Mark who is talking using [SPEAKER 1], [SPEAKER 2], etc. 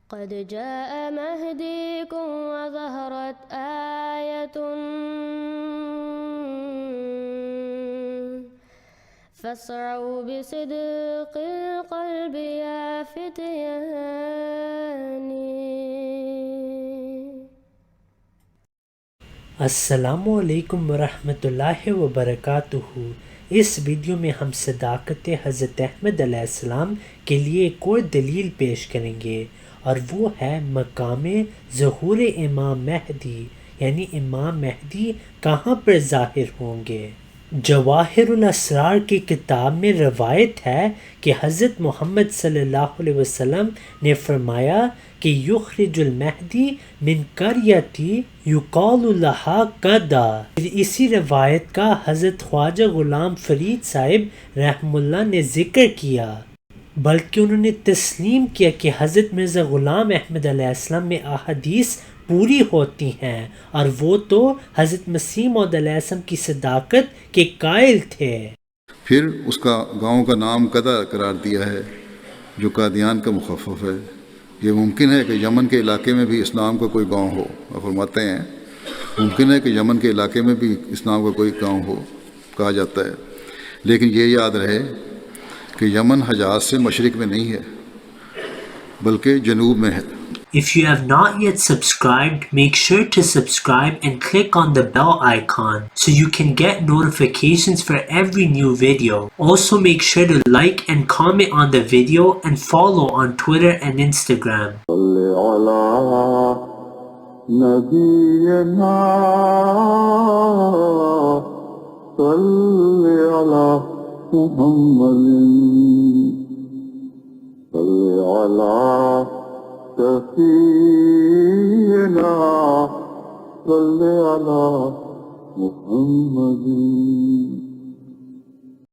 [SPEAKER 1] قد جاء مهديكم وظهرت آية فاسعوا بصدق القلب يا فتياني.
[SPEAKER 2] अस्सलामुअलैकुम वरहमतुल्लाहि वबरकातुहू। इस वीडियो में हम सदाकत हज़रत अहमद अलैहिस्सलाम के लिए एक और दलील पेश करेंगे और वो है मकाम ज़हूर इमाम महदी, यानी इमाम महदी कहाँ पर ज़ाहिर होंगे। जवाहिरुल असरार की किताब में रवायत है कि हज़रत मोहम्मद सल्लल्लाहु अलैहि वसल्लम ने फरमाया कि युखरिजुल महदी मिन करियती युकालु लहा कदा। इसी रवायत का हज़रत ख्वाजा गुलाम फरीद साहिब रहमुल्लाह ने जिक्र किया, बल्कि उन्होंने तस्लीम किया कि हज़रत मिर्ज़ा ग़ुलाम अहमद अलैहिस्सलाम में अहादीस पूरी होती हैं और वो तो हज़रत मसीह मौद अलैहिस्सलाम की सदाकत के कायल थे।
[SPEAKER 3] फिर उसका गांव का नाम कदा करार दिया है जो कादियान का मुखफ़फ़ है। ये मुमकिन है कि यमन के इलाके में भी इस्लाम का कोई गांव हो। फरमाते हैं मुमकिन है कि यमन के इलाके में भी इस्लाम का कोई गांव हो, कहा जाता है। लेकिन ये याद रहे कि यमन हजाज से मशरिक में नहीं है बल्कि जनूब में है।
[SPEAKER 2] If you have not yet subscribed, make sure to subscribe and click on the bell icon so you can get notifications for every new video. Also make sure to like and comment on the video and follow on Twitter and Instagram.
[SPEAKER 4] سفينا صل على محمد